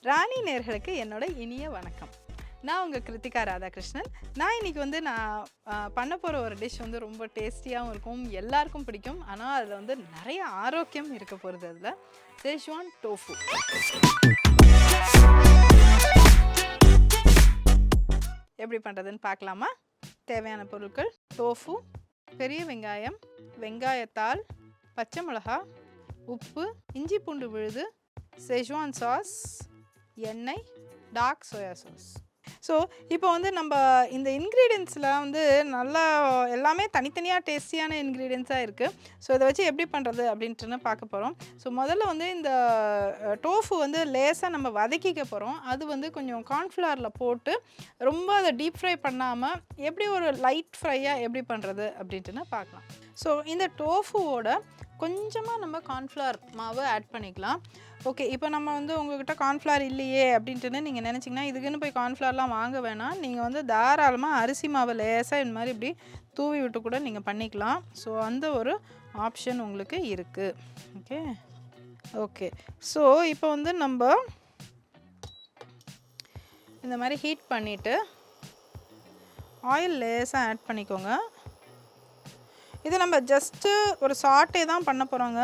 ராணி நேயர்களுக்கு என்னோட இனிய வணக்கம். நான் உங்கள் கிருத்திகா ராதாகிருஷ்ணன். நான் இன்றைக்கி நான் பண்ண போகிற ஒரு டிஷ் ரொம்ப டேஸ்டியாகவும் இருக்கும், எல்லாருக்கும் பிடிக்கும். ஆனால் அதில் நிறைய ஆரோக்கியம் இருக்க போகிறது. அதில் Schezwan Tofu. எப்படி பண்ணுறதுன்னு பார்க்கலாமா? தேவையான பொருட்கள்: டோஃபு, பெரிய வெங்காயம், வெங்காயத்தாள், பச்சை மிளகா, உப்பு, இஞ்சி பூண்டு விழுது, Schezwan சாஸ், எண்ணெய், டார்க் சோயா சாஸ். ஸோ இப்போ நம்ம இந்த இன்க்ரீடியன்ஸில் நல்லா எல்லாமே தனித்தனியாக டேஸ்டியான இன்க்ரீடியன்ஸாக இருக்குது. ஸோ இதை வச்சு எப்படி பண்ணுறது அப்படின்ட்டுன்னு பார்க்க போகிறோம். ஸோ முதல்ல இந்த டோஃபு லேசாக நம்ம வதக்கிக்க போகிறோம். அது கொஞ்சம் கார்ன்ஃப்ளவரில் போட்டு ரொம்ப அதை டீப் ஃப்ரை பண்ணாமல் எப்படி ஒரு லைட் ஃப்ரையாக எப்படி பண்ணுறது அப்படின்ட்டுன்னு பார்க்கலாம். ஸோ இந்த டோஃபுவோட கொஞ்சமாக நம்ம கார்ன்ஃப்ளவர் மாவு ஆட் பண்ணிக்கலாம். ஓகே, இப்போ நம்ம உங்கள்கிட்ட கார்ன்ஃப்ளவர் இல்லையே அப்படின்ட்டுன்னு நீங்கள் நினச்சிங்கன்னா இதுக்குன்னு போய் கார்ன்ஃப்ளவர்லாம் வாங்க வேணாம். நீங்கள் தாராளமாக அரிசி மாவு லேசாக இந்த மாதிரி இப்படி தூவி விட்டு கூட நீங்கள் பண்ணிக்கலாம். ஸோ அந்த ஒரு ஆப்ஷன் உங்களுக்கு இருக்குது. ஓகே. ஸோ இப்போ நம்ம இந்த மாதிரி ஹீட் பண்ணிவிட்டு ஆயில் லேசாக ஆட் பண்ணிக்கோங்க. இது நம்ம ஜஸ்ட்டு ஒரு சாட்டே தான் பண்ண போகிறோங்க.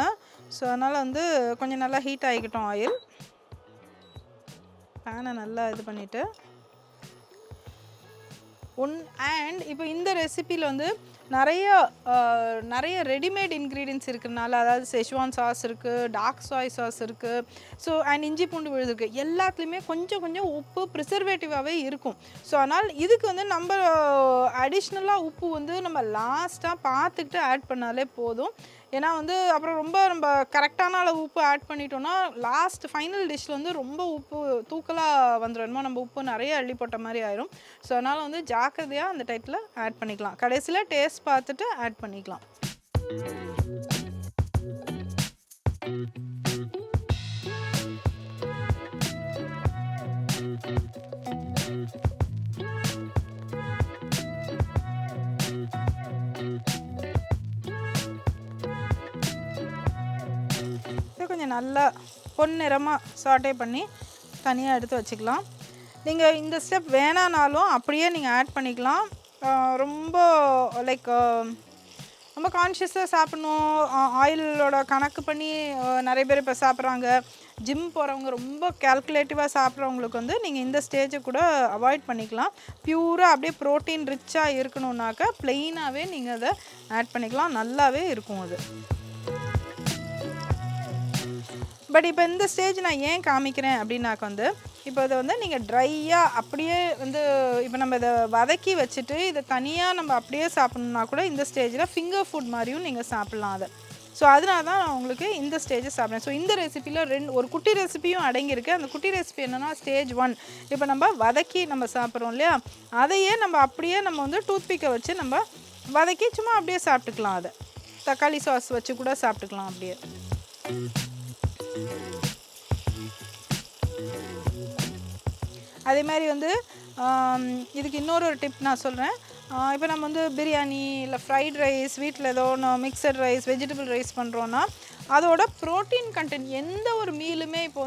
ஸோ அதனால் கொஞ்சம் நல்லா ஹீட் ஆகிக்கிட்டோம் ஆயில். பேனை நல்லா இது பண்ணிவிட்டு அண்ட் இப்போ இந்த ரெசிப்பியில் நிறைய ரெடிமேட் இன்க்ரீடியன்ஸ் இருக்கிறதுனால, அதாவது Schezwan சாஸ் இருக்குது, டார்க் சோயா சாஸ் இருக்குது, ஸோ அண்ட் இஞ்சி பூண்டு விழுது இருக்குது. எல்லாத்துலேயுமே கொஞ்சம் கொஞ்சம் உப்பு ப்ரிசர்வேட்டிவாகவே இருக்கும். ஸோ அதனால் இதுக்கு நம்ம அடிஷ்னலாக உப்பு நம்ம லாஸ்ட்டாக பார்த்துக்கிட்டு ஆட் பண்ணாலே போதும். ஏன்னா அப்புறம் ரொம்ப நம்ம கரெக்டான அளவு உப்பு ஆட் பண்ணிட்டோன்னா லாஸ்ட் ஃபைனல் டிஷ்ஷில் ரொம்ப உப்பு தூக்கலாக வந்துடும். நம்ம உப்பு நிறைய அள்ளி போட்ட மாதிரி ஆயிரும். ஸோ அதனால் ஜாக்கிரதையாக அந்த டைத்தில் ஆட் பண்ணிக்கலாம். கடைசியில் டேஸ்ட் பார்த்துட்டு ஆட் பண்ணிக்கலாம். கொஞ்சம் நல்லா பொன்னிறமாக சாட்டே பண்ணி தனியாக எடுத்து வச்சுக்கலாம். நீங்கள் இந்த ஸ்டெப் வேணானாலும் அப்படியே நீங்கள் ஆட் பண்ணிக்கலாம். ரொம்ப ரொம்ப கான்ஷியஸாக சாப்பிட்ணும், ஆயிலோட கணக்கு பண்ணி நிறைய பேர் இப்போ சாப்பிட்றாங்க. ஜிம் போகிறவங்க ரொம்ப கால்குலேட்டிவாக சாப்பிட்றவங்களுக்கு நீங்கள் இந்த ஸ்டேஜை கூட அவாய்ட் பண்ணிக்கலாம். பியூராக அப்படியே ப்ரோட்டீன் ரிச்சாக இருக்கணுன்னாக்கா ப்ளெயினாகவே நீங்கள் அதை ஆட் பண்ணிக்கலாம். நல்லாவே இருக்கும் அது. பட் இப்போ இந்த ஸ்டேஜ் நான் ஏன் காமிக்கிறேன் அப்படின்னாக்க இப்போ இதை நீங்கள் ட்ரையாக அப்படியே இப்போ நம்ம இதை வதக்கி வச்சுட்டு இதை தனியாக நம்ம அப்படியே சாப்பிட்ணுன்னா கூட இந்த ஸ்டேஜில் ஃபிங்கர் ஃபுட் மாதிரியும் நீங்கள் சாப்பிட்லாம் அதை. ஸோ அதனால தான் நான் உங்களுக்கு இந்த ஸ்டேஜை சாப்பிட்றேன். ஸோ இந்த ரெசிப்பியில் ஒரு குட்டி ரெசிப்பியும் அடங்கியிருக்கு. அந்த குட்டி ரெசிபி என்னென்னா ஸ்டேஜ் 1. இப்போ நம்ம வதக்கி நம்ம சாப்பிட்றோம் இல்லையா, அதையே நம்ம அப்படியே நம்ம டூத்பிக்கை வச்சு நம்ம வதக்கி சும்மா அப்படியே சாப்பிட்டுக்கலாம். அதை தக்காளி சாஸ் வச்சு கூட சாப்பிட்டுக்கலாம் அப்படியே. அதே மாதிரி இதுக்கு இன்னொரு டிப் நான் சொல்கிறேன். இப்போ நம்ம பிரியாணி இல்லை ஃப்ரைட் ரைஸ், வீட்டில் ஏதோ ஒன்று மிக்சட் ரைஸ், வெஜிடபிள் ரைஸ் பண்ணுறோன்னா அதோட ப்ரோட்டீன் கண்டென்ட் எந்த ஒரு மீலுமே இப்போ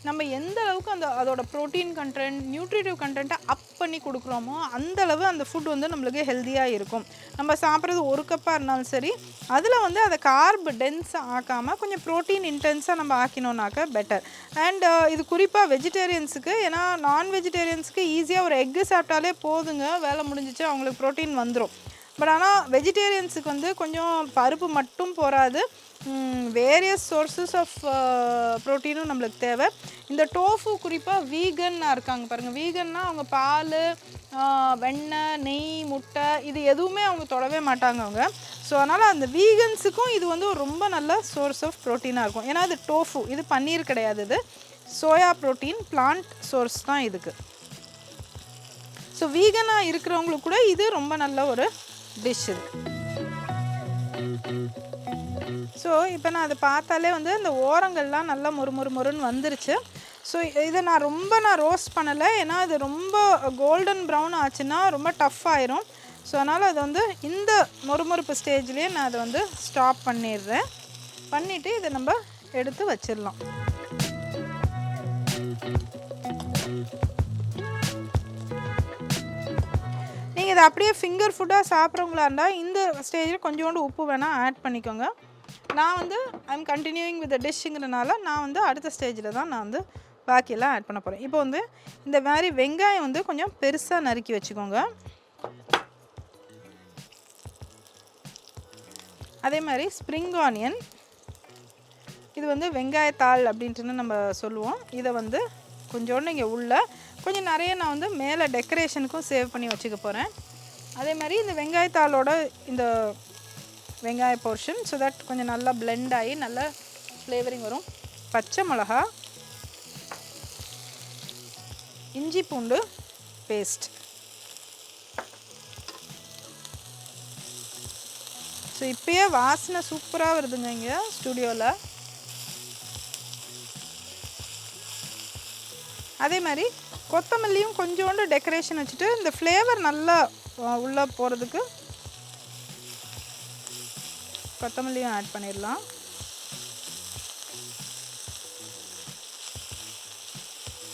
நம்ம எந்த அளவுக்கு அதோட ப்ரோட்டீன் கண்டென்ட், நியூட்ரிட்டிவ் கண்டென்ட்டை அப் பண்ணி கொடுக்குறோமோ அந்தளவு அந்த ஃபுட் நம்மளுக்கு ஹெல்த்தியாக இருக்கும். நம்ம சாப்பிட்றது ஒரு கப்பாக இருந்தாலும் சரி, அதில் அதை கார்ப் டென்ஸாக ஆக்காமல் கொஞ்சம் ப்ரோட்டீன் இன்டென்ஸாக நம்ம ஆக்கினோன்னாக்க பெட்டர். அண்ட் இது குறிப்பாக வெஜிடேரியன்ஸுக்கு. ஏன்னா நான் வெஜிடேரியன்ஸுக்கு ஈஸியாக ஒரு எக்கு சாப்பிட்டாலே போதுங்க, வேலை முடிஞ்சிச்சு, அவங்களுக்கு ப்ரோட்டீன் வந்துடும். பட் ஆனால் வெஜிடேரியன்ஸுக்கு கொஞ்சம் பருப்பு மட்டும் போகாது, வேரியஸ் சோர்ஸஸ் ஆஃப் ப்ரோட்டீனும் நம்மளுக்கு தேவை. இந்த டோஃபு குறிப்பாக வீகன்னாக இருக்காங்க பாருங்கள். வீகன்னா அவங்க பால், வெண்ணெய், நெய், முட்டை இது எதுவுமே அவங்க தொடவே மாட்டாங்க அவங்க. ஸோ அதனால் அந்த வீகன்ஸுக்கும் இது ஒரு ரொம்ப நல்ல சோர்ஸ் ஆஃப் ப்ரோட்டீனாக இருக்கும். ஏன்னா அது டோஃபு, இது பன்னீர் கிடையாது, இது சோயா ப்ரோட்டீன், பிளான்ட் சோர்ஸ் தான் இதுக்கு. ஸோ வீகனாக இருக்கிறவங்களுக்கு கூட இது ரொம்ப நல்ல ஒரு டிஷ் இது. ஸோ இப்போ நான் அதை பார்த்தாலே இந்த ஓரங்கள்லாம் நல்லா மொறுன்னு வந்துருச்சு. ஸோ இதை நான் ரோஸ்ட் பண்ணலை, ஏன்னா அது ரொம்ப கோல்டன் ப்ரௌன் ஆச்சுன்னா ரொம்ப டஃப் ஆயிரும். ஸோ அதனால் அது இந்த மொறுமொறுப்பு ஸ்டேஜ்லேயே நான் அதை ஸ்டாப் பண்ணிடுறேன். பண்ணிவிட்டு இதை நம்ம எடுத்து வச்சிடலாம். நீங்கள் இதை அப்படியே ஃபிங்கர் ஃபுட்டாக சாப்பிட்றவங்களா இருந்தால் இந்த ஸ்டேஜில் கொஞ்சோண்டு உப்பு வேணால் ஆட் பண்ணிக்கோங்க. நான் வந்து ஐம் கண்டினியூயிங் வித் டிஷ்ஷுங்கிறனால நான் வந்து அடுத்த ஸ்டேஜில் தான் நான் வந்து பாக்கியெல்லாம் ஆட் பண்ண போகிறேன். இப்போ வந்து இந்த மாதிரி வெங்காயம் வந்து கொஞ்சம் பெருசாக நறுக்கி வச்சுக்கோங்க. அதே மாதிரி ஸ்ப்ரிங் ஆனியன், இது வந்து வெங்காயத்தாள் அப்படின்ட்டு நம்ம சொல்லுவோம். இதை வந்து கொஞ்சோண்டு இங்கே உள்ள கொஞ்சம் நிறைய நான் வந்து மேலே டெக்கரேஷனுக்கும் சேவ் பண்ணி வச்சுக்க போகிறேன். அதே மாதிரி இந்த வெங்காயத்தாளோட இந்த வெங்காய போர்ஷன் ஸோ தட் கொஞ்சம் நல்லா பிளெண்ட் ஆகி நல்லா ஃப்ளேவரிங் வரும். பச்சை மிளகா, இஞ்சி பூண்டு பேஸ்ட். ஸோ இப்போயே வாசனை சூப்பராக வருதுங்க இங்கே ஸ்டூடியோவில். அதே மாதிரி கொத்தமல்லியும் கொஞ்சோண்டு டெக்கரேஷன் வச்சுட்டு இந்த ஃப்ளேவர் நல்லா உள்ளே போகிறதுக்கு கொத்தமல்லியும் ஆட் பண்ணிடலாம்.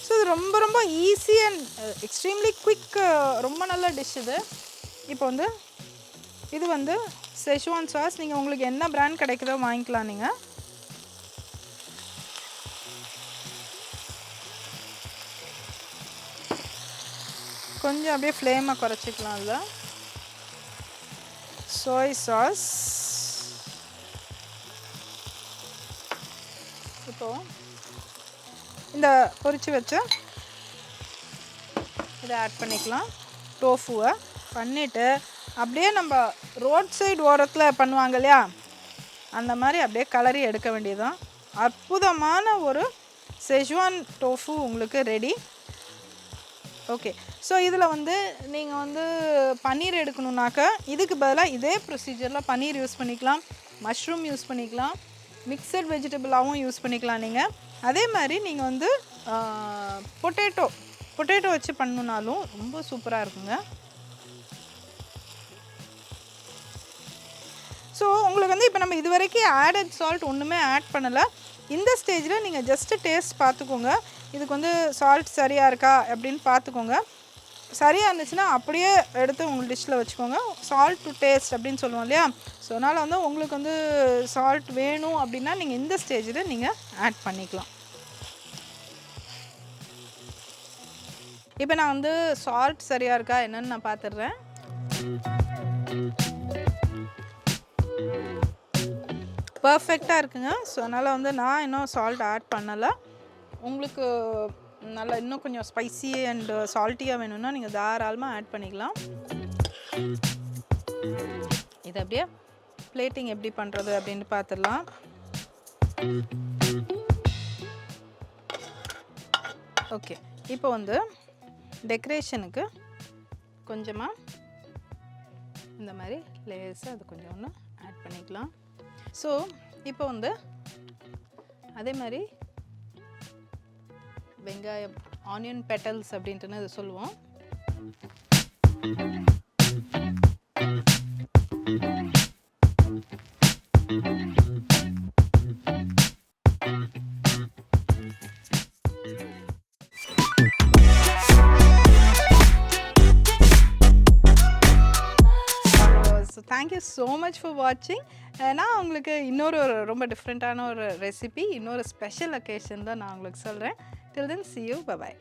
ஸோ இது ரொம்ப ரொம்ப ஈஸி அண்ட் எக்ஸ்ட்ரீம்லி குவிக், ரொம்ப நல்ல டிஷ் இது. இப்போ வந்து இது வந்து செஷ்வான் சாஸ். நீங்கள் உங்களுக்கு என்ன பிராண்ட் கிடைக்குதோ வாங்கிக்கலாம். நீங்கள் கொஞ்சம் அப்படியே ஃப்ளேமை குறைச்சிக்கலாம். அதில் சோய் சாஸ். இப்போது இந்த பொரிச்சு வச்ச இதை ஆட் பண்ணிக்கலாம். டோஃபுவை பண்ணிவிட்டு அப்படியே நம்ம ரோட் சைடு ஓரத்தில் பண்ணுவாங்க இல்லையா, அந்த மாதிரி அப்படியே கலரி எடுக்க வேண்டியதுதான். அற்புதமான ஒரு செஷ்வான் டோஃபு உங்களுக்கு ரெடி. ஓகே, ஸோ இதில் வந்து நீங்கள் வந்து பன்னீர் எடுக்கணுன்னாக்க இதுக்கு பதிலாக இதே ப்ரொசீஜரில் பன்னீர் யூஸ் பண்ணிக்கலாம், மஷ்ரூம் யூஸ் பண்ணிக்கலாம், மிக்சட் வெஜிடபிளாகவும் யூஸ் பண்ணிக்கலாம் நீங்கள். அதே மாதிரி நீங்கள் வந்து பொட்டேட்டோ வச்சு பண்ணணுன்னாலும் ரொம்ப சூப்பராக இருக்குங்க. ஸோ உங்களுக்கு வந்து இப்போ நம்ம இது வரைக்கும் ஆடட் சால்ட் ஒன்றுமே ஆட் பண்ணலை. இந்த ஸ்டேஜில் நீங்கள் ஜஸ்ட்டு டேஸ்ட் பார்த்துக்கோங்க. இதுக்கு வந்து சால்ட் சரியாக இருக்கா அப்படின்னு பார்த்துக்கோங்க. சரியாக இருந்துச்சுன்னா அப்படியே எடுத்து உங்கள் டிஷ்ஷில் வச்சுக்கோங்க. சால்ட் டு டேஸ்ட் அப்படின்னு சொல்லுவோம் இல்லையா, ஸோ அதனால் வந்து உங்களுக்கு வந்து சால்ட் வேணும் அப்படின்னா நீங்கள் இந்த ஸ்டேஜில் நீங்கள் ஆட் பண்ணிக்கலாம். இப்போ நான் வந்து சால்ட் சரியாக இருக்கா என்னன்னு நான் பார்த்துடுறேன். பர்ஃபெக்டாக இருக்குங்க. ஸோ அதனால் வந்து நான் இன்னும் சால்ட் ஆட் பண்ணலை. உங்களுக்கு நல்லா இன்னும் கொஞ்சம் ஸ்பைசி அண்ட் சால்ட்டியாக வேணும்னா நீங்கள் தாராளமாக ஆட் பண்ணிக்கலாம். இது அப்படியே பிளேட்டிங் எப்படி பண்ணுறது அப்படின்னு பார்த்துடலாம். ஓகே, இப்போ வந்து டெக்கரேஷனுக்கு கொஞ்சமாக இந்த மாதிரி லேயர்ஸை அது கொஞ்சம் ஒன்று ஆட் பண்ணிக்கலாம். ஸோ இப்போ வந்து அதே மாதிரி வெங்காயம் ஆனியன் பெட்டல்ஸ் அப்படின்ட்டுன்னு இது சொல்லுவோம். Thank you so much for watching. நான் உங்களுக்கு இன்னொரு ரொம்ப டிஃப்ரெண்ட்டான ஒரு ரெசிபி, இன்னொரு ஸ்பெஷல் அக்கேஷன் தான் நான் உங்களுக்கு சொல்கிறேன். Till then, see you. Bye-bye.